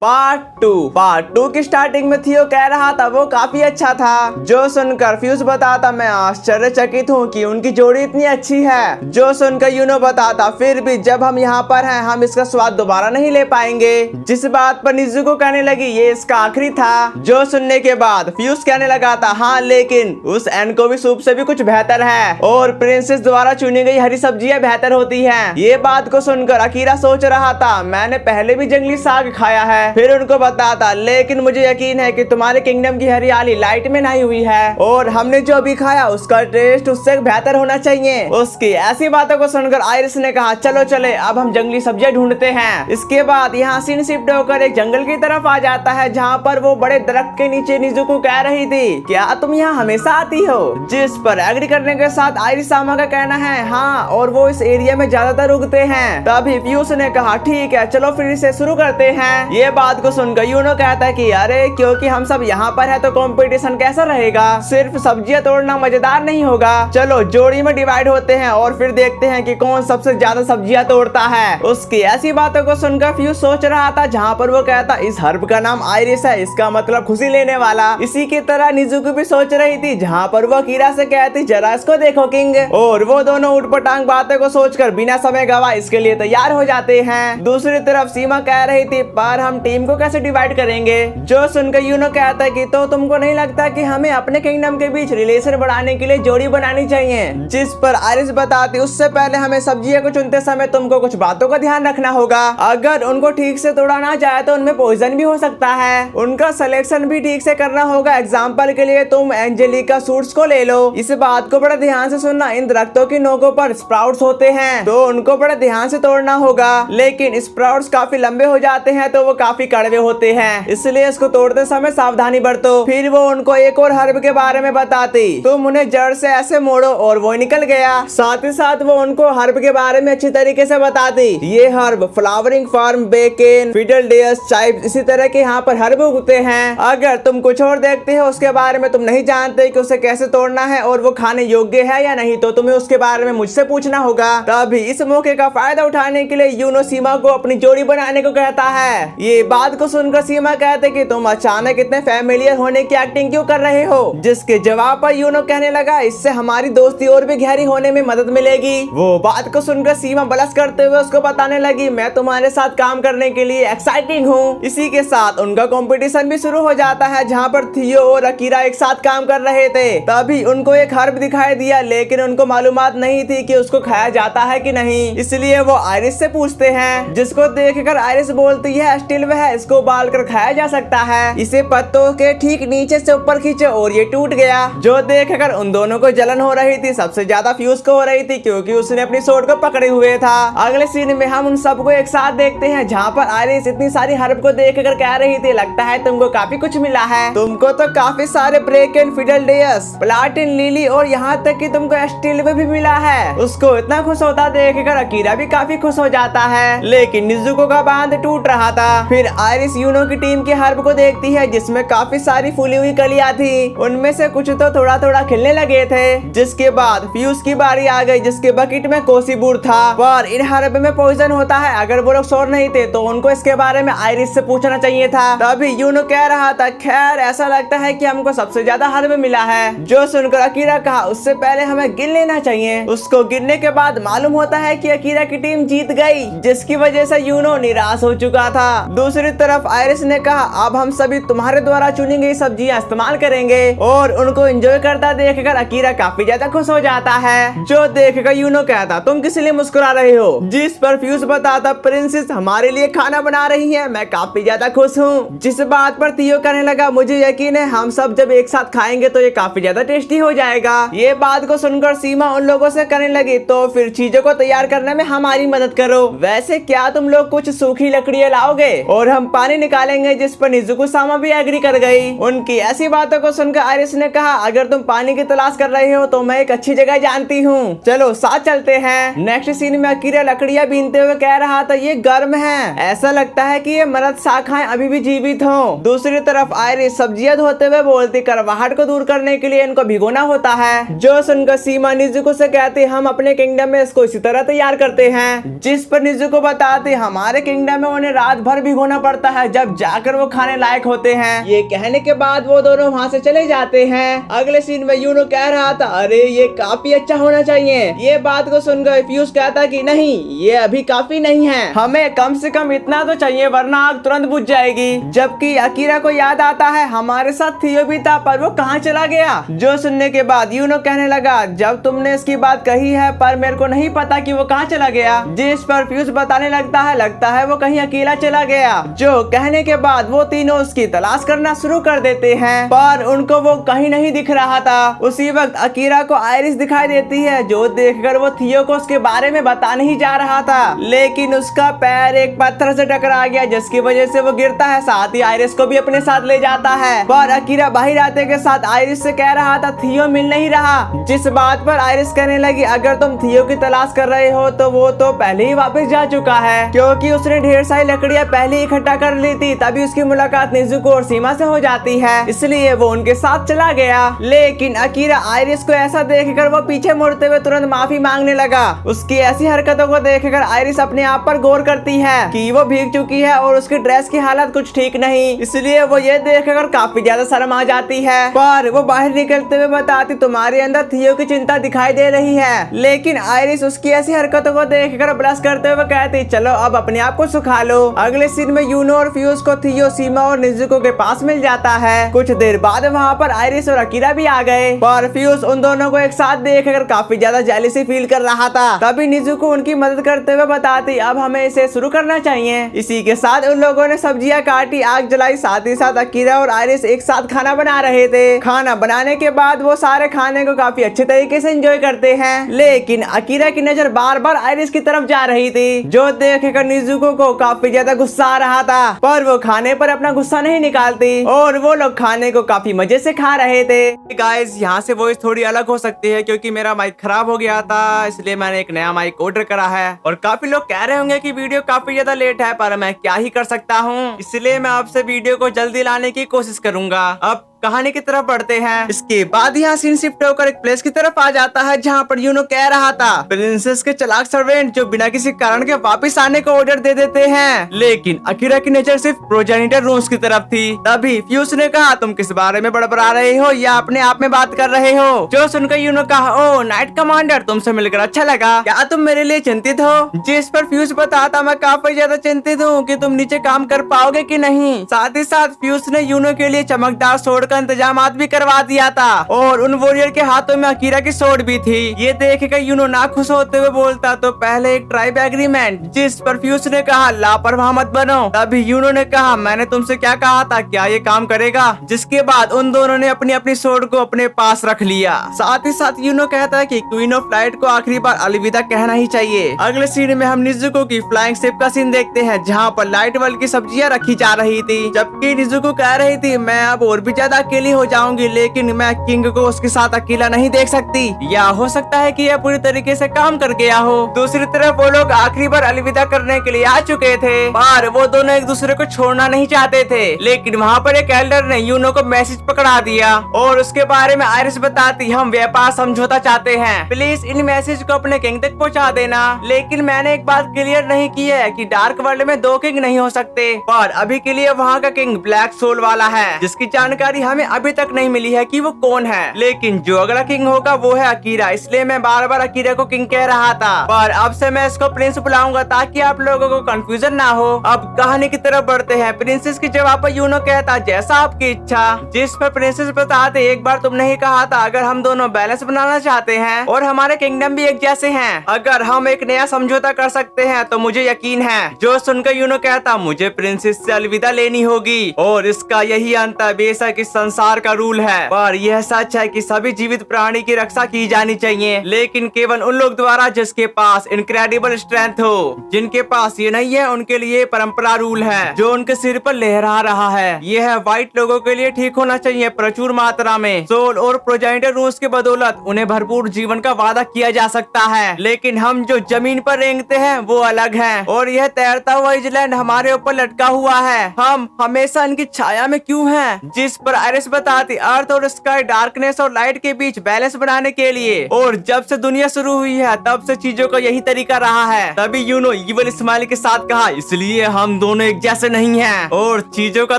Part two की starting में थियो कह रहा था वो काफी अच्छा था। जो सुनकर फ्यूज बताता मैं आश्चर्यचकित हूँ कि उनकी जोड़ी इतनी अच्छी है। जो सुनकर यूनो बताता फिर भी जब हम यहाँ पर हैं हम इसका स्वाद दोबारा नहीं ले पाएंगे। जिस बात पर निजुको कहने लगी ये इसका आखिरी था। जो सुनने के बाद फ्यूज कहने लगा था हाँ लेकिन उस एनकोवी सूप से भी कुछ बेहतर है और प्रिंसेस द्वारा चुनी गई हरी सब्जियां बेहतर होती है। ये बात को सुनकर अकीरा सोच रहा था मैंने पहले भी जंगली साग खाया है। फिर उनको बताता लेकिन मुझे यकीन है कि तुम्हारे किंगडम की हरियाली लाइट में नहीं हुई है और हमने जो अभी खाया उसका टेस्ट उससे बेहतर होना चाहिए। उसकी ऐसी बातों को सुनकर आयरिस ने कहा चलो चले अब हम जंगली सब्जियां ढूंढते हैं। इसके बाद यहाँ सीन शिफ्ट होकर एक जंगल की तरफ आ जाता है जहाँ पर वो बड़े दरख्त के नीचे निजुको कह रही थी क्या तुम यहाँ हमेशा आती हो। जिस पर एग्री करने के साथ आयरिस सामा का कहना है हाँ और वो इस एरिया में ज्यादातर उगते हैं। तभी फ्यूज ने कहा ठीक है चलो फिर से शुरू करते हैं। ये बात को सुनकर यूनो कहता है कि अरे क्योंकि हम सब यहाँ पर है तो कंपटीशन कैसा रहेगा, सिर्फ सब्जियां तोड़ना मजेदार नहीं होगा। चलो जोड़ी में डिवाइड होते हैं और फिर देखते हैं कि कौन सबसे ज्यादा सब्जियां तोड़ता है। उसकी ऐसी बातों को सुनकर फ्यूज सोच रहा था जहाँ पर वो कहता इस हर्ब का नाम आयरिस है, इसका मतलब खुशी लेने वाला। इसी की तरह निजुको भी सोच रही थी जहाँ पर वो अकीरा से कहती जरा इसको देखो किंग, और वो दोनों उठपटांग बातें को सोचकर बिना समय गवा इसके लिए तैयार हो जाते हैं। दूसरी तरफ सीमा कह रही थी पर हम टीम को कैसे डिवाइड करेंगे। जो सुनकर यूनो कहता है कि तो तुमको नहीं लगता कि हमें अपने किंगडम के बीच रिलेशन बढ़ाने के लिए जोड़ी बनानी चाहिए। जिस पर आयरिस बताती उससे पहले हमें सब्जियों को चुनते समय तुमको कुछ बातों का ध्यान रखना होगा। अगर उनको ठीक से तोड़ा ना जाए तो उनमें पॉइजन भी हो सकता है, उनका सिलेक्शन भी ठीक से करना होगा। एग्जाम्पल के लिए तुम एंजेलिका सूट्स को ले लो, इस बात को बड़ा ध्यान से सुनना। इन दरख्तों की नोकों पर स्प्राउट्स होते हैं तो उनको बड़ा ध्यान से तोड़ना होगा, लेकिन स्प्राउट्स काफी लंबे हो जाते हैं तो वो काफी कड़वे होते हैं, इसलिए इसको तोड़ते समय सावधानी बरतो। फिर वो उनको एक और हर्ब के बारे में बताती, तुम उन्हें जड़ से ऐसे मोड़ो और वो निकल गया। साथ ही साथ वो उनको हर्ब के बारे में अच्छी तरीके से बताती। ये हर्ब फ्लावरिंग फार्म बेकेन फिडलडेयस चाइव्स इसी तरह के यहाँ पर हर्ब उगते हैं। अगर तुम कुछ और देखते हो उसके बारे में तुम नहीं जानते कि उसे कैसे तोड़ना है और वो खाने योग्य है या नहीं तो तुम्हें उसके बारे में मुझसे पूछना होगा। तभी इस मौके का फायदा उठाने के लिए यूनो सीमा को अपनी जोड़ी बनाने को कहता है। ये बात को सुनकर सीमा कहते कि तुम अचानक इतने फैमिलियर होने की एक्टिंग क्यों कर रहे हो। जिसके जवाब पर यूनो कहने लगा इससे हमारी दोस्ती और भी गहरी होने में मदद मिलेगी। वो बात को सुनकर सीमा बलस करते हुए उसको बताने लगी मैं तुम्हारे साथ काम करने के लिए एक्साइटिंग हूँ। इसी के साथ उनका कंपटीशन भी शुरू हो जाता है जहाँ पर थियो और अकीरा एक साथ काम कर रहे थे। तभी उनको एक हर्ब दिखाई दिया लेकिन उनको मालूमात नहीं थी कि उसको खाया जाता है कि नहीं, इसलिए वो आयरिस से पूछते हैं। जिसको देखकर आयरिस बोलती है स्टिल वह इसको उबाल कर खाया जा सकता है, इसे पत्तों के ठीक नीचे से ऊपर खींचो और ये टूट गया। जो देखकर उन दोनों को जलन हो रही थी सबसे ज्यादा फ्यूज को हो रही थी क्योंकि उसने अपनी सोट को पकड़े हुए था। अगले सीन में हम उन सबको एक साथ देखते हैं जहाँ पर आयरिस इतनी सारी हर्ब को देखकर कह रही थी लगता है तुमको काफी कुछ मिला है, तुमको तो काफी सारे ब्रेकेन फिडलडेयस प्लाटिन लिली और यहाँ तक कि तुमको स्टील भी मिला है। उसको इतना खुश होता देखकर अकीरा भी काफी खुश हो जाता है, लेकिन निजुको का बांध टूट रहा था। फिर आयरिस यूनो की टीम के हर्ब को देखती है जिसमें काफी सारी फूली हुई कलियां थी, उनमें से कुछ तो थोड़ा थोड़ा खिलने लगे थे। जिसके बाद फ्यूज की बारी आ गई जिसके बकेट में कोसीबूर था, पर इन हर्ब में पॉइजन होता है। अगर वो लोग श्योर नहीं थे तो उनको इसके बारे में आयरिस से पूछना चाहिए था। तभी यूनो कह रहा था खैर ऐसा लगता है कि हमको सबसे ज्यादा हर्ब मिला है। जो सुनकर अकीरा कहा उससे पहले हमें गिन लेना चाहिए। उसको गिनने के बाद मालूम होता है कि अकीरा की टीम जीत गई, जिसकी वजह से यूनो निराश हो चुका था। दूसरी तरफ आयरिस ने कहा अब हम सभी तुम्हारे द्वारा चुनी गई सब्जियां इस्तेमाल करेंगे, और उनको एंजॉय करता देखकर अकीरा काफी ज्यादा खुश हो जाता है। जो देखकर यूनो कहता तुम किस लिए मुस्कुरा रहे हो। जिस पर फ्यूज बताता प्रिंसेस हमारे लिए खाना बना रही है, मैं काफी ज्यादा खुश हूँ। जिस बात पर थियो कहने लगा मुझे यकीन है हम सब जब एक साथ खाएंगे तो ये काफी ज्यादा टेस्टी हो जाएगा। ये बात को सुनकर सीमा उन लोगों से कहने लगी तो फिर चीजों को तैयार करने में हमारी मदद करो। वैसे क्या तुम लोग कुछ सूखी लकड़ियां लाओगे और हम पानी निकालेंगे। जिस पर निजुको सामा भी एग्री कर गई। उनकी ऐसी बातों को सुनकर आयरिस ने कहा अगर तुम पानी की तलाश कर रहे हो तो मैं एक अच्छी जगह जानती हूँ, चलो साथ चलते हैं। नेक्स्ट सीन में अकीरा लकड़ियां बीनते हुए कह रहा था ये गर्म है, ऐसा लगता है कि ये मरद शाखाएं अभी भी जीवित हों। दूसरी तरफ आयरिस सब्जियां धोते हुए बोलती करवाहट को दूर करने के लिए इनको भिगोना होता है। जो सुनकर सीमा निजुको से कहती हम अपने किंगडम में इसको इसी तरह तैयार करते हैं। जिस पर निजुको बताती हमारे किंगडम में उन्हें रात भर भिगोना होना पड़ता है, जब जाकर वो खाने लायक होते हैं। ये कहने के बाद वो दोनों वहाँ से चले जाते हैं। अगले सीन में यूनो कह रहा था, अरे ये काफी अच्छा होना चाहिए। ये बात को सुनकर फ्यूज कहता कि नहीं, ये अभी काफी नहीं है, हमें कम से कम इतना तो चाहिए वरना आग तुरंत बुझ जाएगी। जबकि अकीरा को याद आता है हमारे साथ थियो भी था, पर वो कहाँ चला गया। जो सुनने के बाद यूनो कहने लगा, जब तुमने इसकी बात कही है पर मेरे को नहीं पता कि वो कहाँ चला गया। जिस पर फ्यूज बताने लगता है वो कहीं अकेला चला गया। जो कहने के बाद वो तीनों उसकी तलाश करना शुरू कर देते हैं, पर उनको वो कहीं नहीं दिख रहा था। उसी वक्त अकीरा को आयरिस दिखाई देती है, जो देखकर वो थियो को उसके बारे में बताने ही जा रहा था, लेकिन उसका पैर एक पत्थर से टकरा गया, जिसकी वजह से वो गिरता है, साथ ही आयरिस को भी अपने साथ ले जाता है। पर अकीरा बाहर आते के साथ आयरिस से कह रहा था थियो मिल नहीं रहा, जिस बात पर आयरिस कहने लगी, अगर तुम थियो की तलाश कर रहे हो तो वो तो पहले ही वापस जा चुका है, क्योंकि उसने ढेर सारी लकड़ियां पहले ही इकट्ठा कर ली थी। तभी उसकी मुलाकात नेजुको और सीमा से हो जाती है, इसलिए वो उनके साथ चला गया। लेकिन अकीरा आयरिस को ऐसा देखकर वो पीछे मुड़ते हुए तुरंत माफी मांगने लगा। उसकी ऐसी हरकतों को देखकर आयरिस अपने आप पर गौर करती है कि वो भीग चुकी है और उसकी ड्रेस की हालत कुछ ठीक नहीं, इसलिए वो ये देखकर काफी ज्यादा शर्म आ जाती है। पर वो बाहर निकलते हुए बताती, तुम्हारे अंदर थियो की चिंता दिखाई दे रही है। लेकिन आयरिस उसकी ऐसी हरकतों को देखकर ब्लश करते हुए कहती, चलो अब अपने आप को सुखा लो। अगले सीन में यूनो और फ्यूज को थियो, सीमा और निजुको के पास मिल जाता है। कुछ देर बाद वहाँ पर आयरिस और अकीरा भी आ गए, पर फ्यूज उन दोनों को एक साथ देखकर काफी ज्यादा जेलसी फील कर रहा था। तभी निजुको उनकी मदद करते हुए बताती, अब हमें इसे शुरू करना चाहिए। इसी के साथ उन लोगों ने सब्जियां काटी, आग जलाई, साथ ही साथ अकीरा और आयरिस एक साथ खाना बना रहे थे। खाना बनाने के बाद वो सारे खाने को काफी अच्छे तरीके से एंजॉय करते हैं, लेकिन अकीरा की नजर बार बार आयरिस की तरफ जा रही थी, जो देखकर निजुको को काफी ज्यादा गुस्सा आ रहा था। पर वो खाने पर अपना गुस्सा नहीं निकालती और वो लोग खाने को काफी मजे से खा रहे थे। गाइस, यहाँ से वॉइस थोड़ी अलग हो सकती है क्योंकि मेरा माइक खराब हो गया था, इसलिए मैंने एक नया माइक ऑर्डर करा है। और काफी लोग कह रहे होंगे कि वीडियो काफी ज्यादा लेट है, पर मैं क्या ही कर सकता हूँ, इसलिए मैं आपसे वीडियो को जल्दी लाने की कोशिश करूंगा। अब कहानी की तरफ बढ़ते हैं। इसके बाद यहाँ सीन शिफ्ट होकर एक प्लेस की तरफ आ जाता है, जहाँ पर यूनो कह रहा था, प्रिंसेस के चालाक सर्वेंट जो बिना किसी कारण के वापस आने को ऑर्डर दे देते हैं। लेकिन अकीरा की नजर सिर्फ प्रोजेनिटर रूम्स की तरफ थी। तभी फ्यूज ने कहा, तुम किस बारे में बड़बड़ा रहे हो या अपने आप में बात कर रहे हो। जो सुनकर यूनो कहा, ओ नाइट कमांडर, तुमसे मिलकर अच्छा लगा, क्या तुम मेरे लिए चिंतित हो। जिस पर फ्यूज बताता, मैं काफी ज्यादा चिंतित हूँ कि तुम नीचे काम कर पाओगे कि नहीं। साथ ही साथ फ्यूज ने यूनो के लिए चमकदार सोड का इंतजाम भी करवा दिया था और उन वॉरियर के हाथों में अकीरा की सोड भी थी। ये देखकर यूनो ना खुश होते हुए बोलता, तो पहले एक ट्राइब एग्रीमेंट। जिस पर फ्यूज ने कहा, लापरवाह मत बनो। तभी यूनो ने कहा, मैंने तुमसे क्या कहा था, क्या ये काम करेगा। जिसके बाद उन दोनों ने अपनी अपनी सोड को अपने पास रख लिया। साथ ही साथ यूनो कहता है कि क्वीन ऑफ लाइट को आखिरी बार अलविदा कहना ही चाहिए। अगले सीन में हम निजुको की फ्लाइंग शिप का सीन देखते हैं, जहाँ पर लाइट वर्ल्ड की सब्जियां रखी जा रही थी, जबकि निजुको कह रही थी, मैं अब और भी ज्यादा अकेली हो जाऊंगी, लेकिन मैं किंग को उसके साथ अकेला नहीं देख सकती, या हो सकता है कि यह पूरी तरीके से काम कर गया हो। दूसरी तरफ वो लोग आखिरी बार अलविदा करने के लिए आ चुके थे, पर वो दोनों एक दूसरे को छोड़ना नहीं चाहते थे। लेकिन वहाँ पर एक एल्डर ने यूनो को मैसेज पकड़ा दिया और उसके बारे में आयरिस बताती, हम व्यापार समझौता चाहते हैं, प्लीज इन मैसेज को अपने किंग तक पहुँचा देना। लेकिन मैंने एक बात क्लियर नहीं की है कि डार्क वर्ल्ड में दो किंग नहीं हो सकते, पर अभी के लिए वहाँ का किंग ब्लैक सोल वाला है, जिसकी जानकारी हमें अभी तक नहीं मिली है कि वो कौन है। लेकिन जो अगला किंग होगा वो है अकीरा, इसलिए मैं बार बार अकीरा को किंग कह रहा था, पर अब से मैं इसको प्रिंस बुलाऊंगा ताकि आप लोगों को कंफ्यूजन ना हो। अब कहानी की तरफ बढ़ते हैं। प्रिंसेस के जवाब पर यूनो कहता, जैसा आपकी इच्छा। जिस पर प्रिंसेस बताते, एक बार तुमने ही कहा था अगर हम दोनों बैलेंस बनाना चाहते हैं और हमारे किंगडम भी एक जैसे हैं, अगर हम एक नया समझौता कर सकते हैं तो मुझे यकीन है। जो सुनकर यूनो कहता, मुझे प्रिंसेस से अलविदा लेनी होगी और इसका यही अंत है। बेशक इस संसार का रूल है, पर यह सच है कि सभी जीवित प्राणी की रक्षा की जानी चाहिए, लेकिन केवल उन लोग द्वारा जिसके पास इनक्रेडिबल स्ट्रेंथ हो। जिनके पास ये नहीं है उनके लिए परंपरा रूल है जो उनके सिर पर लहरा रहा है। यह है व्हाइट लोगों के लिए ठीक होना चाहिए प्रचुर मात्रा में सोल और प्रोजेनिटर रूल्स के बदौलत उन्हें भरपूर जीवन का वादा किया जा सकता है। लेकिन हम जो जमीन पर रेंगते हैं वो अलग है और यह तैरता हुआ आइसलैंड हमारे ऊपर लटका हुआ है। हम हमेशा इनकी छाया में क्यों हैं? जिस पर आयरिस बताती अर्थ और स्काई डार्कनेस और लाइट के बीच बैलेंस बनाने के लिए, और जब से दुनिया शुरू हुई है तब से चीजों का यही तरीका रहा है। तभी यूनो इविल स्माइल के साथ कहा, इसलिए हम दोनों एक जैसे नहीं हैं और चीजों का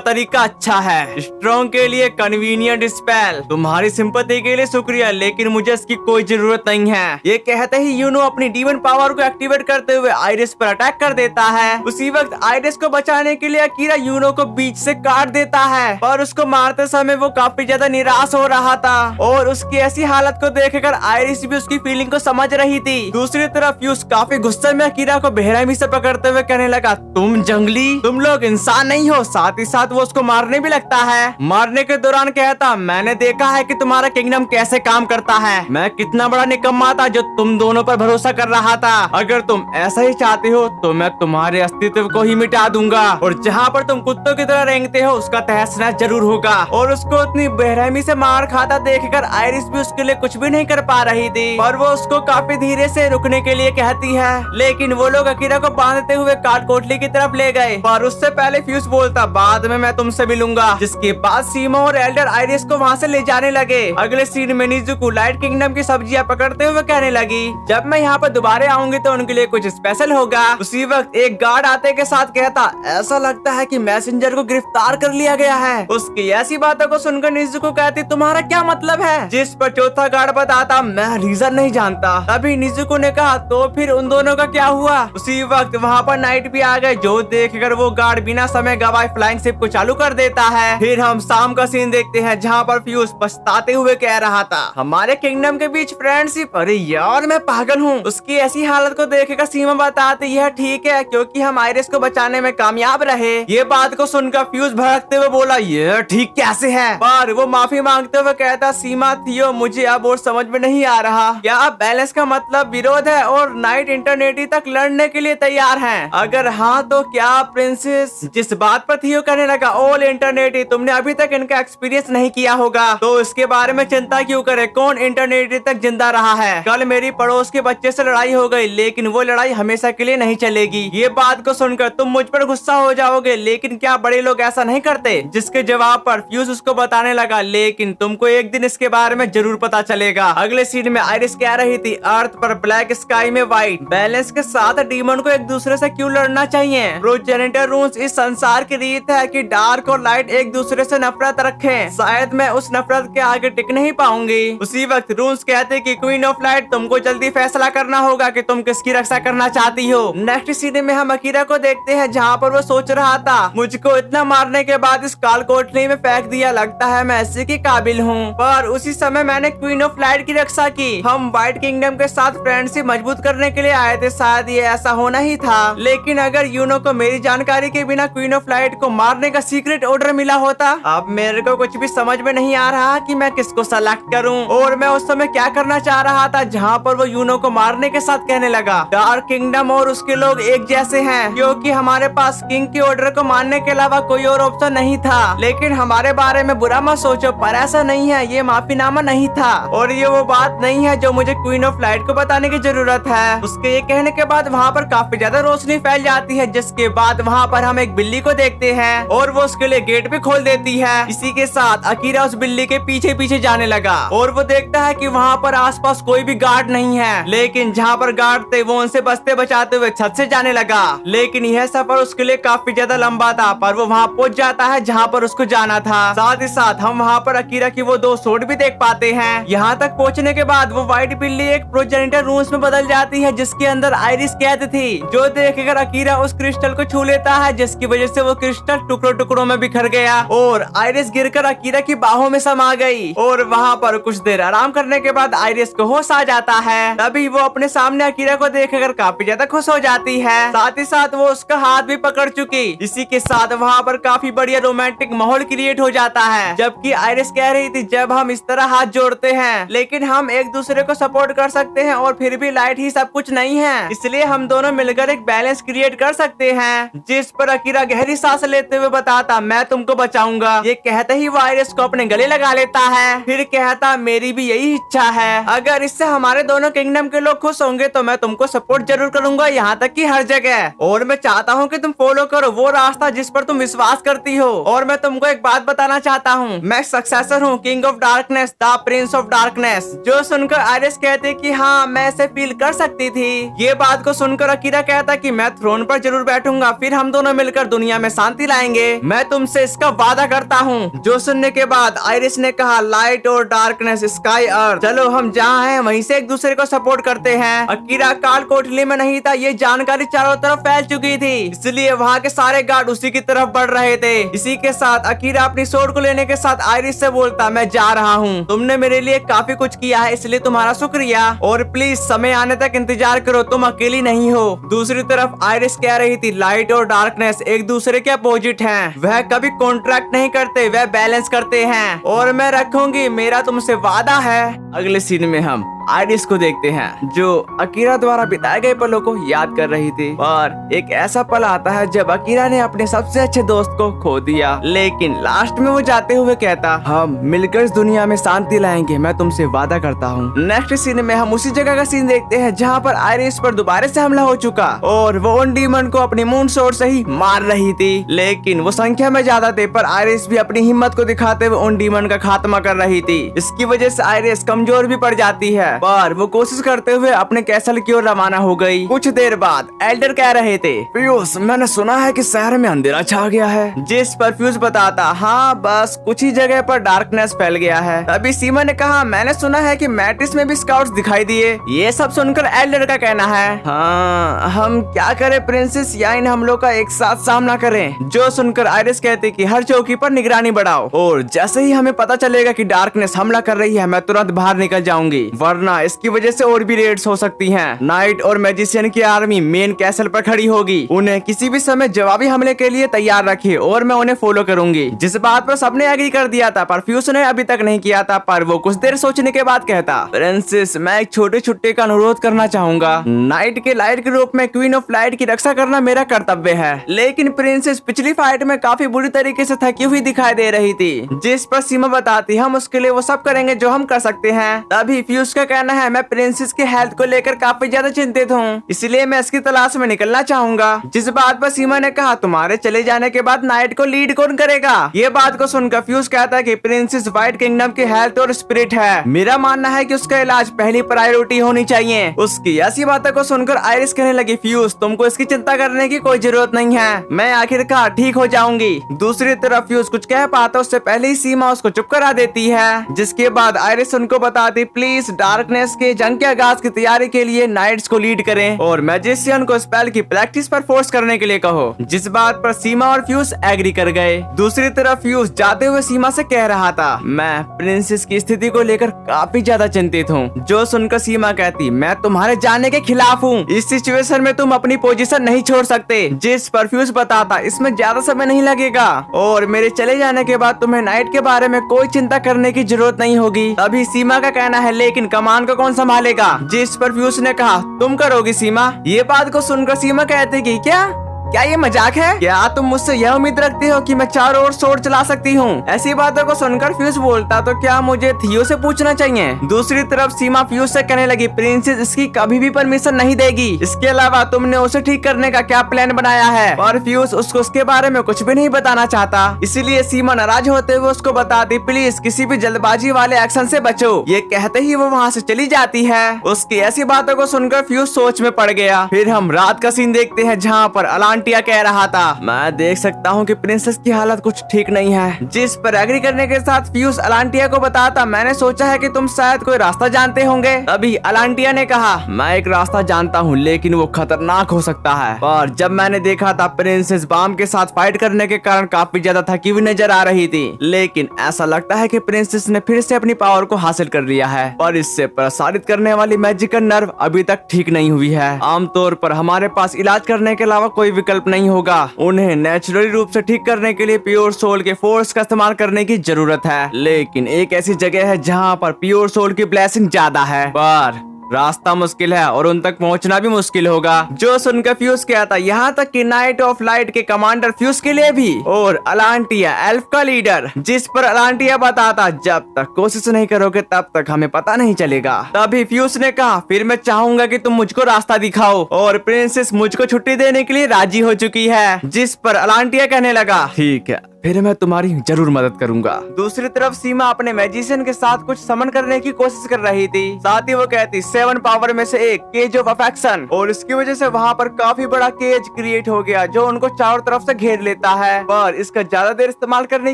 तरीका अच्छा है। स्ट्रॉन्ग के लिए कन्वीनियंट स्पेल, तुम्हारी सिंपैथी के लिए शुक्रिया, लेकिन मुझे इसकी कोई जरूरत नहीं है। ये कहते ही यूनो अपनी डीमन पावर को एक्टिवेट करते हुए आइरिस पर अटैक कर देता है। उसी वक्त आइरिस को बचाने के लिए अकीरा यूनो को बीच से काट देता है, पर उसको मारते समय वो काफी ज्यादा निराश हो रहा था और उसकी ऐसी हालत को देखकर आइरिस भी उसकी फीलिंग को समझ रही थी। दूसरी तरफ फ्यूज काफी गुस्से में अकीरा को बेरहमी से पकड़ते हुए कहने लगा, तुम जंगली, तुम लोग इंसान नहीं हो। साथ ही साथ वो उसको मारने भी लगता है। मारने के दौरान कहता, मैंने देखा है कि तुम्हारा किंगडम कैसे काम करता है। मैं कितना बड़ा निकम्मा था जो तुम दोनों पर भरोसा कर रहा था। अगर तुम ऐसा ही चाहते हो तो मैं तुम्हारे अस्तित्व को ही मिटा दूंगा, और जहाँ पर तुम कुत्तों की तरह रेंगते हो उसका तहस नहस जरूर होगा। और उसको इतनी बेरहमी से मार खाता देखकर आइरिस भी उसके लिए कुछ भी नहीं कर पा रही थी, पर वो उसको काफी धीरे से रुकने के लिए कहती है। लेकिन वो लोग अकीरा को बांधते हुए काट कोठली की तरफ ले गए, पर उससे पहले फ्यूज बोलता, बाद में मैं तुमसे मिलूंगा। जिसके बाद सीमा और एल्डर आइरिस को वहाँ से ले जाने लगे। अगले सीन में निजुको लाइट किंगडम की सब्जियां पकड़ते हुए कहने लगी, जब मैं यहाँ पर दोबारा आऊंगी तो उनके लिए कुछ स्पेशल होगा। उसी वक्त एक गार्ड आते के साथ कहता, ऐसा लगता है कि मैसेंजर को गिरफ्तार कर लिया गया है। उसकी ऐसी बातों को सुनकर निजुको कहती, तुम्हारा क्या मतलब है? जिस पर चौथा गार्ड बताता, मैं रीजन नहीं जानता। तभी निजुको ने कहा, तो फिर उन दोनों का क्या हुआ? उसी वक्त वहाँ पर नाइट भी आ गए, जो देखकर वो गार्ड बिना समय गवाए फ्लाइंग शिप को चालू कर देता है। फिर हम शाम का सीन देखते हैं जहाँ पर फ्यूज पछताते हुए कह रहा था, हमारे किंगडम के बीच फ्रेंडशिप, अरे यार मैं पागल हूँ। उसकी ऐसी हालत को देखकर सीमा बताती है, ठीक है, क्योंकि हम आइरिस को बचाने में कामयाब रहे। ये बात को सुनकर फ्यूज भड़कते हुए बोला, ये ठीक कैसे है? पर वो माफी मांगते हुए कहता, सीमा थियो, मुझे अब और समझ में नहीं आ रहा, क्या बैलेंस का मतलब विरोध है और नाइट इंटरनेटी तक लड़ने के लिए तैयार हैं? अगर हाँ तो क्या प्रिंसेस? जिस बात पर थियो कहने लगा, ऑल इंटरनेटी, तुमने अभी तक इनका एक्सपीरियंस नहीं किया होगा तो इसके बारे में चिंता क्यों करे? कौन इंटरनेटी तक जिंदा रहा है? कल मेरी पड़ोस के बच्चे से लड़ाई हो गई, लेकिन वो लड़ाई हमेशा के लिए नहीं चलेगी। ये बात को सुनकर तुम मुझ पर गुस्सा हो जाओगे, लेकिन क्या बड़े लोग ऐसा नहीं करते? जिसके जवाब पर फ्यूज उसको बताने लगा, लेकिन तुमको एक दिन इसके बारे में जरूर पता चलेगा। अगले सीन में आइरिस कह रही थी, अर्थ पर ब्लैक स्काई में व्हाइट बैलेंस के साथ डीमन को एक दूसरे से क्यों लड़ना चाहिए? प्रोजेनिटर रूल्स इस संसार की रीत है कि डार्क और लाइट एक दूसरे से नफरत रखें। शायद मैं उस नफरत के आगे टिक नहीं पाऊंगी। उसी वक्त रूल्स कहते कि क्वीन ऑफ लाइट, तुमको जल्दी फैसला करना होगा कि तुम किसकी रक्षा करना चाहती हो। नेक्स्ट सीन में हम अकीरा को देखते हैं जहाँ पर वो सोच रहा था, मुझको इतना मारने के बाद इस काल कोठरी में फेंक दिया, लगता है मैं ऐसे की काबिल हूँ। पर उसी समय मैंने क्वीन ऑफ लाइट की रक्षा की। हम व्हाइट किंगडम के साथ फ्रेंडशिप मजबूत करने के लिए आए थे, शायद ये ऐसा होना ही था। लेकिन अगर यूनो को मेरी जानकारी के बिना क्वीन ऑफ लाइट को मारने का सीक्रेट ऑर्डर मिला होता, अब मेरे को कुछ भी समझ में नहीं आ रहा कि मैं किसको सेलेक्ट करूं। और मैं उस समय क्या करना चाह रहा था जहां पर वो यूनो को मारने के साथ कहने लगा, डार्क किंगडम और उसके लोग एक जैसे हैं, क्योंकि हमारे पास किंग के ऑर्डर को मानने के अलावा कोई और ऑप्शन नहीं था। लेकिन हमारे बारे में बुरा मत सोचो, पर ऐसा नहीं है, ये माफीनामा नहीं था और ये वो बात नहीं है जो मुझे क्वीन ऑफ लाइट को बताने की जरूरत है। उसके ये कहने के बाद वहाँ पर काफी ज्यादा रोशनी फैल जाती है, जिसके बाद वहाँ पर हम एक बिल्ली को देखते हैं और वो उसके लिए गेट भी खोल देती है। इसी के साथ अकीरा उस बिल्ली के पीछे पीछे जाने लगा और वो देखता है कि वहाँ पर आसपास कोई भी गार्ड नहीं है, लेकिन जहाँ पर गार्ड थे वो उनसे बचते बचाते हुए छत से जाने लगा। लेकिन यह सफर उसके लिए काफी ज्यादा लंबा था, पर वो वहाँ पहुँच जाता है जहाँ पर उसको जाना था। साथ ही साथ हम वहाँ पर अकीरा की वो दो सूट भी देख पाते हैं। यहाँ तक पहुँचने के बाद वो व्हाइट बिल्ली एक प्रोजेनिटर रूम्स में बदल जाती है, जिसके अंदर आइरिस कैद थी, जो देखकर अकीरा उस क्रिस्टल को छू लेता है, जिसकी वजह से वो क्रिस्टल टुकड़ों टुकड़ों में बिखर गया और आइरिस गिरकर अकीरा की बाहों में समा गई। और वहाँ पर कुछ देर आराम करने के बाद आइरिस को होश आ जाता है। तभी वो अपने सामने अकीरा को देखकर काफी ज्यादा खुश हो जाती है। साथ ही साथ वो उसका हाथ भी पकड़ चुकी। इसी के साथ वहाँ पर काफी बढ़िया रोमांटिक माहौल क्रिएट हो जाता है, जबकि आइरिस कह रही थी, जब हम इस तरह हाथ जोड़ते हैं लेकिन हम एक दूसरे को सपोर्ट कर सकते हैं और फिर भी लाइट ही सब कुछ नहीं है, इसलिए हम दोनों मिलकर एक बैलेंस क्रिएट कर सकते हैं। जिस पर अकीरा गहरी सांस लेते हुए बताता, मैं तुमको बचाऊंगा। ये कहते ही वो आइरिस को अपने गले लगा लेता है, फिर कहता, मेरी भी यही इच्छा है, अगर इससे हमारे दोनों किंगडम के लोग खुश होंगे तो मैं तुमको सपोर्ट जरूर करूंगा, यहाँ तक कि हर जगह। और मैं चाहता हूँ कि तुम फॉलो करो वो रास्ता जिस पर तुम विश्वास करती हो। और मैं तुमको एक बात बताना बताना चाहता हूँ, मैं सक्सेसर हूँ, king of darkness, the Prince of darkness. जो सुनकर आयरिस कहती कि हाँ मैं ऐसे फील कर सकती थी। ये बात को सुनकर अकीरा कहता कि मैं थ्रोन पर जरूर बैठूंगा, फिर हम दोनों मिलकर दुनिया में शांति लाएंगे, मैं तुमसे इसका वादा करता हूँ। जो सुनने के बाद आयरिस ने कहा लाइट और डार्कनेस, स्काई अर्थ, चलो हम जहाँ हैं वहीं से एक दूसरे को सपोर्ट करते हैं। अकीरा काल कोठरी में नहीं था, ये जानकारी चारों तरफ फैल चुकी थी, इसलिए वहाँ के सारे गार्ड उसी की तरफ बढ़ रहे थे। इसी के साथ अकीरा अपनी सोर्ड को लेने के साथ आयरिस से बोलता मैं जा रहा हूँ, तुमने मेरे लिए काफी कुछ किया है इसलिए तुम्हारा शुक्रिया, और प्लीज समय आने तक इंतजार करो, तुम अकेली नहीं हो। दूसरी तरफ आयरिस कह रही थी लाइट और डार्कनेस एक दूसरे के अपोजिट हैं, वह कभी कॉन्ट्रैक्ट नहीं करते, वह बैलेंस करते हैं, और मैं रखूंगी, मेरा तुमसे वादा है। अगले सीन में हम आयरिस को देखते हैं जो अकीरा द्वारा बिताए गए पलों को याद कर रही थी, और एक ऐसा पल आता है जब अकीरा ने अपने सबसे अच्छे दोस्त को खो दिया, लेकिन लास्ट में वो जाते हुए कहता हम मिलकर इस दुनिया में शांति लाएंगे, मैं तुमसे वादा करता हूँ। नेक्स्ट सीन में हम उसी जगह का सीन देखते हैं जहाँ पर आयरिस पर दोबारा से हमला हो चुका, और वो उन डीमन को अपनी मून सोर्ड से ही मार रही थी, लेकिन वो संख्या में ज्यादा थे, पर आयरिस भी अपनी हिम्मत को दिखाते हुए उन डीमन का खात्मा कर रही थी। इसकी वजह से आयरिस कमजोर भी पड़ जाती है, पर वो कोशिश करते हुए अपने कैसल की ओर रवाना हो गई। कुछ देर बाद एल्डर कह रहे थे फ्यूज, मैंने सुना है कि शहर में अंधेरा छा गया है, जिस पर फ्यूज बताता हाँ बस कुछ ही जगह पर डार्कनेस फैल गया है। तभी सीमा ने कहा मैंने सुना है कि मैट्रिस में भी स्काउट्स दिखाई दिए। ये सब सुनकर एल्डर का कहना है हाँ हम क्या करें प्रिंसेस, या इन हमलों का एक साथ सामना करें। जो सुनकर आयरिस कहती कि हर चौकी पर निगरानी बढ़ाओ, और जैसे ही हमें पता चलेगा कि डार्कनेस हमला कर रही है मैं तुरंत बाहर निकल जाऊंगी, वरना इसकी वजह से और भी रेड्स हो सकती हैं। नाइट और मैजिशियन की आर्मी मेन कैसल पर खड़ी होगी, उन्हें किसी भी समय जवाबी हमले के लिए तैयार रखिए और मैं उन्हें फॉलो करूंगी। जिस बात पर सबने एग्री कर दिया था पर फ्यूज ने अभी तक नहीं किया था, पर वो कुछ देर सोचने के बाद कहता प्रिंसेस मैं एक छोटे छुट्टे का अनुरोध करना चाहूंगा, नाइट के लाइट के रूप में क्वीन ऑफ लाइट की रक्षा करना मेरा कर्तव्य है। लेकिन प्रिंसेस पिछली फाइट में काफी बुरी तरीके से थकी हुई दिखाई दे रही थी, जिस पर सीमा बताती हम उसके लिए वो सब करेंगे जो हम कर सकते हैं। तभी फ्यूज का कहना है मैं प्रिंसेस के हेल्थ को लेकर काफी ज्यादा चिंतित हूँ, इसलिए मैं इसकी तलाश में निकलना चाहूंगा। जिस बात पर सीमा ने कहा तुम्हारे चले जाने के बाद नाइट को लीड कौन करेगा। ये बात को सुनकर फ्यूज कहता है कि प्रिंसेस व्हाइट किंगडम की हेल्थ और स्पिरिट है, मेरा मानना है कि उसका इलाज पहली प्रायोरिटी होनी चाहिए। उसकी ऐसी बातों को सुनकर आयरिस कहने लगी फ्यूज तुमको इसकी चिंता करने की कोई जरूरत नहीं है, मैं आखिरकार ठीक हो जाऊंगी। दूसरी तरफ फ्यूज कुछ कह पाता उससे पहले ही सीमा उसको चुप करा देती है, जिसके बाद आयरिस उनको बताती प्लीज डार्कनेस के जंग के आगाज की तैयारी के लिए नाइट्स को लीड करें और मैजिशियन को स्पेल की प्रैक्टिस पर फोर्स करने के लिए कहो। जिस बात पर सीमा और फ्यूज एग्री कर गए। दूसरी तरफ फ्यूज जाते हुए सीमा से कह रहा था मैं प्रिंसेस की स्थिति को लेकर काफी ज्यादा चिंतित हूँ। जो सुनकर सीमा कहती मैं तुम्हारे जाने के खिलाफ हूँ, इस सिचुएशन में तुम अपनी पोजीशन नहीं छोड़ सकते। जिस पर फ्यूज बताता इसमें ज्यादा समय नहीं लगेगा और मेरे चले जाने के बाद तुम्हें नाइट के बारे में कोई चिंता करने की जरूरत नहीं होगी। तभी सीमा का कहना है लेकिन कमान को कौन संभालेगा। जिस पर फ्यूज ने कहा तुम करोगी सीमा। ये बात को सुनकर सीमा कहती कि क्या ये मजाक है, क्या तुम मुझसे यह उम्मीद रखती हो कि मैं चारों ओर सोर्ड चला सकती हूँ। ऐसी बातों को सुनकर फ्यूज बोलता तो क्या मुझे थियो से पूछना चाहिए। दूसरी तरफ सीमा फ्यूज से कहने लगी प्रिंसेस इसकी कभी भी परमिशन नहीं देगी, इसके अलावा तुमने उसे ठीक करने का क्या प्लान बनाया है। और फ्यूज उसको उसके बारे में कुछ भी नहीं बताना चाहता, इसीलिए सीमा नाराज होते हुए उसको बताती प्लीज किसी भी जल्दबाजी वाले एक्शन से बचो। ये कहते ही वो वहाँ से चली जाती है। उसकी ऐसी बातों को सुनकर फ्यूज सोच में पड़ गया। फिर हम रात का सीन देखते हैं जहाँ पर अलांटिया कह रहा था मैं देख सकता हूँ कि प्रिंसेस की हालत कुछ ठीक नहीं है। जिस पर एग्री करने के साथ फ्यूज अलांटिया को बताता मैंने सोचा है कि तुम शायद कोई रास्ता जानते होंगे। तभी अलांटिया ने कहा मैं एक रास्ता जानता हूँ लेकिन वो खतरनाक हो सकता है। और जब मैंने देखा था प्रिंसेस बाम के साथ फाइट करने के कारण काफी ज्यादा थकी हुई नजर आ रही थी, लेकिन ऐसा लगता है कि प्रिंसेस ने फिर से अपनी पावर को हासिल कर लिया है और इससे प्रसारित करने वाली मैजिकल नर्व अभी तक ठीक नहीं हुई है। आमतौर पर हमारे पास इलाज करने के अलावा कोई विकल्प नहीं होगा, उन्हें नेचुरली रूप से ठीक करने के लिए प्योर सोल के फोर्स का इस्तेमाल करने की जरूरत है। लेकिन एक ऐसी जगह है जहाँ पर प्योर सोल की ब्लेसिंग ज्यादा है पर रास्ता मुश्किल है और उन तक पहुंचना भी मुश्किल होगा। जो सुनकर फ्यूज क्या था यहाँ तक कि नाइट ऑफ लाइट के कमांडर फ्यूज के लिए भी और अलांटिया एल्फ का लीडर। जिस पर अलांटिया बताता जब तक कोशिश नहीं करोगे तब तक हमें पता नहीं चलेगा। तभी फ्यूज ने कहा फिर मैं चाहूंगा कि तुम मुझको रास्ता दिखाओ और प्रिंसेस मुझको छुट्टी देने के लिए राजी हो चुकी है। जिस पर अलांटिया कहने लगा ठीक है फिर मैं तुम्हारी जरूर मदद करूंगा। दूसरी तरफ सीमा अपने मैजिशियन के साथ कुछ समन करने की कोशिश कर रही थी। साथ ही वो कहती 7 पावर में से एक केज ऑफ अफेक्शन, और इसकी वजह से वहाँ पर काफी बड़ा केज क्रिएट हो गया जो उनको चारों तरफ से घेर लेता है। पर इसका ज्यादा देर इस्तेमाल करने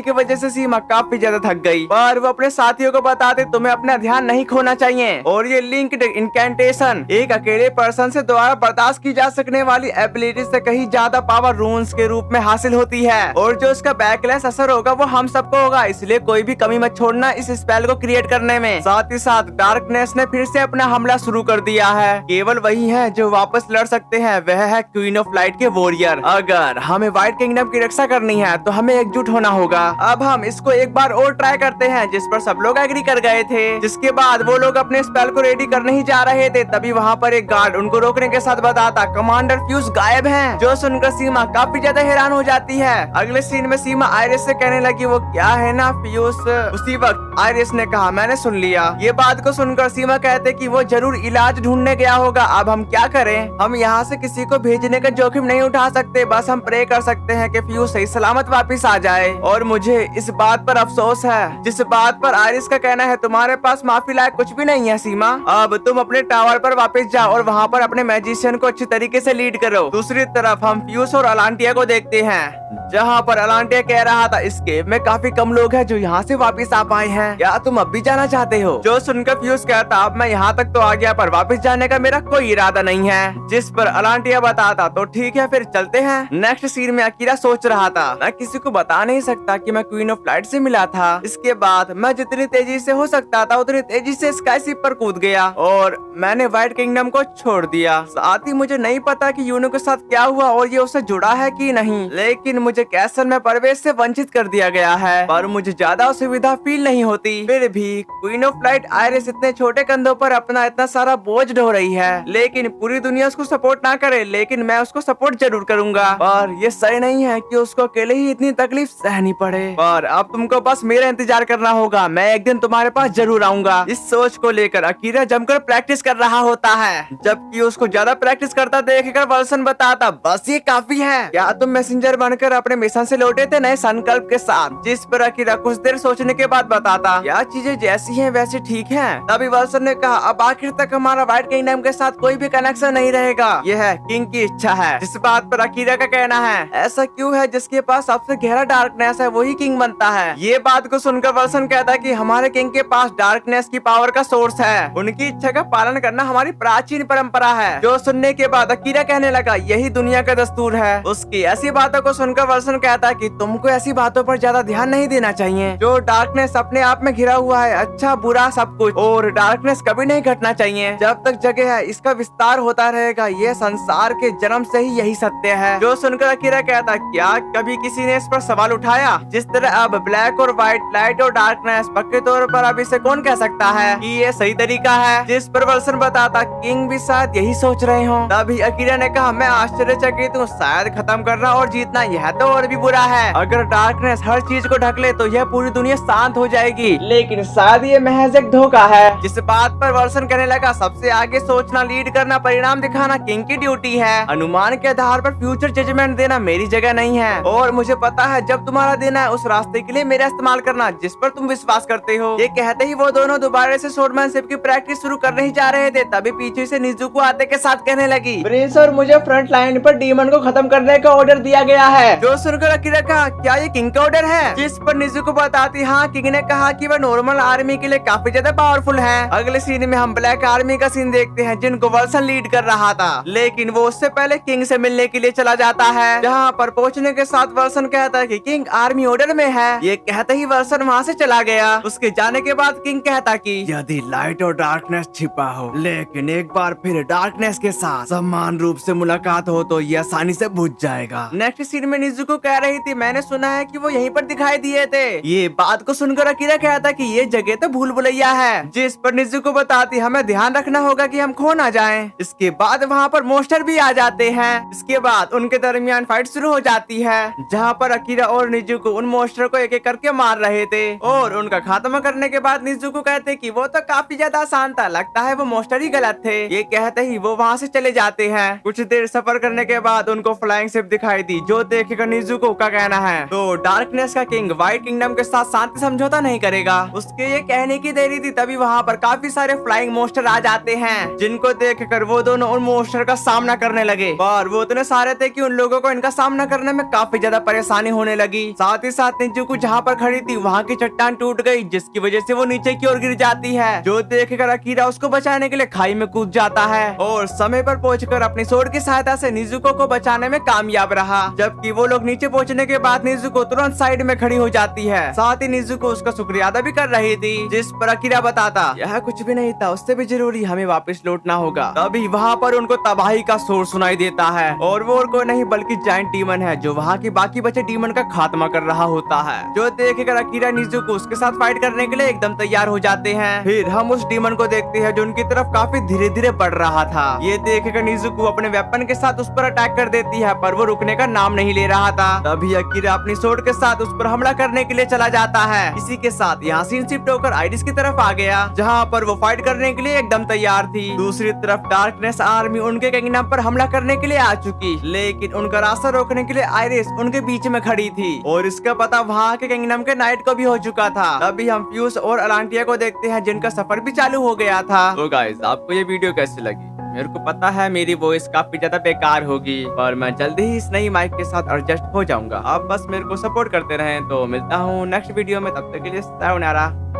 की वजह से सीमा काफी ज्यादा थक गई। पर वो अपने साथियों को बताते तुम्हें अपना ध्यान नहीं खोना चाहिए, और ये लिंक्ड इनकैंटेशन एक अकेले पर्सन से द्वारा बर्दाश्त की जा सकने वाली एबिलिटी से कहीं ज्यादा पावर रून्स के रूप में हासिल होती है, और जो इसका बैकलैश असर होगा वो हम सबको होगा, इसलिए कोई भी कमी मत छोड़ना इस स्पेल को क्रिएट करने में। साथ ही साथ डार्कनेस ने फिर से अपना हमला शुरू कर दिया है। केवल वही है जो वापस लड़ सकते हैं, वह है क्वीन ऑफ लाइट के वॉरियर। अगर हमें व्हाइट किंगडम की रक्षा करनी है तो हमें एकजुट होना होगा। अब हम इसको एक बार और ट्राई करते हैं, जिस पर सब लोग एग्री कर गए थे। जिसके बाद वो लोग अपने स्पेल को रेडी करने ही जा रहे थे, तभी वहाँ पर एक गार्ड उनको रोकने के साथ बताता कमांडर फ्यूज गायब हैं। जो सुनकर सीमा काफी ज्यादा हैरान हो जाती है। अगले सीन में सीमा आयरिस से कहने लगी वो क्या है ना फ्यूज। उसी वक्त आयरिस ने कहा मैंने सुन लिया। ये बात को सुनकर सीमा कहते कि वो जरूर इलाज ढूंढने गया होगा। अब हम क्या करें, हम यहाँ से किसी को भेजने का जोखिम नहीं उठा सकते, बस हम प्रे कर सकते हैं कि फ्यूज सही सलामत वापस आ जाए। और मुझे इस बात पर अफसोस है, जिस बात पर आयरिस का कहना है तुम्हारे पास माफी लायक कुछ भी नहीं है सीमा। अब तुम अपने टावर पर वापस जाओ और वहाँ पर अपने मैजिशियन को अच्छी तरीके से लीड करो। दूसरी तरफ हम फ्यूज और अलांटिया को देखते हैं, जहाँ पर अलांटिया कह रहा था इस केव में काफी कम लोग हैं जो यहाँ से वापस आ पाए हैं, क्या तुम अब भी जाना चाहते हो। जो सुनकर फ्यूज कहता अब मैं यहाँ तक तो आ गया पर वापस जाने का मेरा कोई इरादा नहीं है। जिस पर अलांटिया बताता तो ठीक है फिर चलते हैं। नेक्स्ट सीन में अकीरा सोच रहा था मैं किसी को बता नहीं सकता कि मैं क्वीन ऑफ लाइट से मिला था। इसके बाद मैं जितनी तेजी से हो सकता था उतनी तेजी से स्काई शिप पर कूद गया और मैंने व्हाइट किंगडम को छोड़ दिया। साथ ही मुझे नहीं पता कि यूनो के साथ क्या हुआ और ये उससे जुड़ा है कि नहीं, लेकिन मुझे कैसल में प्रवेश से वंचित कर दिया गया है। पर मुझे ज्यादा असुविधा फील नहीं होती। फिर भी क्वीन ऑफ लाइट आयरिस इतने छोटे कंधों पर अपना इतना सारा बोझ ढो रही है, लेकिन पूरी दुनिया उसको सपोर्ट ना करे, लेकिन मैं उसको सपोर्ट जरूर करूंगा। पर ये सही नहीं है कि उसको अकेले ही इतनी तकलीफ सहनी पड़े। पर अब तुमको बस मेरा इंतजार करना होगा, मैं एक दिन तुम्हारे पास जरूर आऊंगा। इस सोच को लेकर अकीरा जमकर प्रैक्टिस कर रहा होता है, जबकि उसको ज्यादा प्रैक्टिस करता देखकर वल्सन बताता बस ये काफी है। क्या तुम मैसेंजर बनकर अपने मिशन से लौटे थे नए संकल्प के साथ। जिस पर अकीरा कुछ देर सोचने के बाद बताता क्या चीजें जैसी हैं वैसे ठीक हैं। तभी वल्सन ने कहा अब आखिर तक हमारा व्हाइट किंगडम के साथ कोई भी कनेक्शन नहीं रहेगा, यह है किंग की इच्छा है। जिस बात पर अकीरा का कहना है ऐसा क्यों है, जिसके पास सबसे गहरा डार्कनेस है वही किंग बनता है। ये बात को सुनकर वल्सन कहता है कि हमारे किंग के पास डार्कनेस की पावर का सोर्स है, उनकी इच्छा का पालन करना हमारी प्राचीन परंपरा है। जो सुनने के बाद अकीरा कहने लगा यही दुनिया का दस्तूर है। उसकी ऐसी बातों को सुनकर वल्सन कहता है कि तुमको ऐसी बातों पर ज्यादा ध्यान नहीं देना चाहिए। जो डार्कनेस अपने आप में घिरा हुआ है, अच्छा बुरा सब कुछ, और डार्कनेस कभी नहीं घटना चाहिए। जब तक जगह है इसका विस्तार होता रहेगा, ये संसार के जन्म से ही यही सत्य है। जो सुनकर अकीरा कहता क्या कभी किसी ने इस पर सवाल उठाया। जिस तरह अब ब्लैक और व्हाइट, लाइट और डार्कनेस, पक्के तौर पर अब इसे कौन कह सकता है कि ये सही तरीका है। जिस पर वल्सन बताता किंग भी शायद यही सोच रहे हो। तभी अकीरा ने कहा मैं आश्चर्यचकित हूँ, शायद खत्म करना और जीतना यह तो और भी बुरा है। अगर डार्कनेस हर चीज को ढक ले तो यह पूरी दुनिया शांत हो जाएगी, लेकिन शायद ये महज एक धोखा है। जिस बात पर वल्सन कहने लगा सबसे आगे सोचना, लीड करना, परिणाम दिखाना किंग की ड्यूटी है। अनुमान के आधार पर फ्यूचर जजमेंट देना मेरी जगह नहीं है, और मुझे पता है जब तुम्हारा देना है उस रास्ते के लिए मेरा इस्तेमाल करना जिस पर तुम विश्वास करते हो। ये कहते ही वो दोनों दोबारा से स्वॉर्डमैनशिप की प्रैक्टिस शुरू करने ही जा रहे थे, तभी पीछे से निजुको आते के साथ कहने लगी प्रिंस और मुझे फ्रंट लाइन पर डीमन को खत्म करने का ऑर्डर दिया गया है। जो सुनकर अकीरा कहा क्या ये किंग का ऑर्डर है। जिस पर निजुको बताती हाँ किंग ने कहा कि वह नॉर्मल आर्मी के लिए काफी ज्यादा पावरफुल है। अगले सीन में हम ब्लैक आर्मी का सीन देखते हैं जिनको वल्सन लीड कर रहा था, लेकिन वो उससे पहले किंग से मिलने के लिए चला जाता है। जहाँ पर पहुँचने के साथ वल्सन कहता है कि किंग आर्मी ऑर्डर में है। ये कहते ही वल्सन वहाँ से चला गया। उसके जाने के बाद किंग कहता कि यदि लाइट और डार्कनेस छिपा हो, लेकिन एक बार फिर डार्कनेस के साथ समान रूप से मुलाकात हो तो ये आसानी से बुझ जाएगा। नेक्स्ट सीन में निजुको कह रही थी मैंने सुना है कि वो यहीं पर दिखाई दिए थे। ये बात को सुनकर अकीरा कहता कि ये जगह तो भूल भुलैया है। जिस पर निजुको बताती हमें ध्यान रखना होगा कि हम खो ना जाएं। इसके बाद वहाँ पर मोस्टर भी आ जाते हैं। इसके बाद उनके दरमियान फाइट शुरू हो जाती है, जहाँ पर अकीरा और निजुको उन मोस्टर को एक एक करके मार रहे थे, और उनका खात्मा करने के बाद निजुको कहते कि वो तो काफी ज्यादा आसान था, लगता है वो मोस्टर ही गलत थे। ये कहते ही वो वहाँ से चले जाते हैं। कुछ देर सफर करने के बाद उनको फ्लाइंग शिप दिखाई दी, जो देखकर निजुको का कहना है तो डार्कनेस का किंग व्हाइट किंगडम के साथ शांति समझौता नहीं करेगा। उसके ये कहने की देरी थी, तभी वहाँ पर काफी सारे फ्लाइंग मोस्टर आ जाते हैं, जिनको देखकर वो दोनों उन मोस्टर का सामना करने लगे। और वो इतने सारे थे कि उन लोगों को इनका सामना करने में काफी ज्यादा परेशानी होने लगी। साथ ही साथ निजुको जहाँ पर खड़ी थी वहाँ की चट्टान टूट गई, जिसकी वजह से वो नीचे की ओर गिर जाती है, जो देखकर अकीरा उसको बचाने के लिए खाई में कूद जाता है और समय पर पहुंचकर अपनी सोर्ड की सहायता से निजुको को बचाने में कामयाब रहा। जबकि वो लोग नीचे पहुंचने के बाद निजुको तुरंत साइड में खड़ी हो जाती है। साथ ही निजुको उसका शुक्रिया अदा भी कर रही थी, जिस पर अकीरा बताता यह कुछ भी नहीं था, उससे भी जरूरी हमें वापस लौटना होगा। तभी वहाँ पर उनको तबाही का शोर सुनाई देता है और वो और कोई नहीं बल्कि जायंट डीमन है, जो वहाँ के बाकी बचे डीमन का खात्मा कर रहा होता है। जो देखकर अकीरा निजुको उसके साथ फाइट करने के लिए एकदम तैयार हो जाते हैं। फिर हम उस डीमन को देखते हैं जो उनकी तरफ काफी धीरे धीरे बढ़ रहा था। ये देखकर निजुको अपने वेपन के साथ उस पर अटैक कर देती है, पर वो रुकने का नाम नहीं ले रहा था। तभी अकीरा अपनी सोर्ड के साथ उस पर हमला करने के लिए चला जाता है। इसी के साथ यहाँ सीन शिफ्ट होकर आइरिस की तरफ आ गया, जहाँ पर वो फाइट करने के लिए एकदम तैयार थी। दूसरी तरफ डार्कनेस आर्मी उनके किंगडम पर हमला करने के लिए आ चुकी, लेकिन उनका रास्ता रोकने के लिए आइरिस उनके बीच में खड़ी थी और इसका पता वहाँ के किंगडम के नाइट को भी हो चुका था। तभी हम फ्यूज और अलांटिया को देखते हैं, जिनका सफर भी चालू हो गया था। तो गाइस, आपको ये वीडियो कैसी लगी? मेरे को पता है मेरी वॉइस काफी ज्यादा बेकार होगी, पर मैं जल्दी ही इस नई माइक के साथ एडजस्ट हो जाऊंगा। आप बस मेरे को सपोर्ट करते रहें। तो मिलता हूँ नेक्स्ट वीडियो में, तब तक के लिए सायोनारा।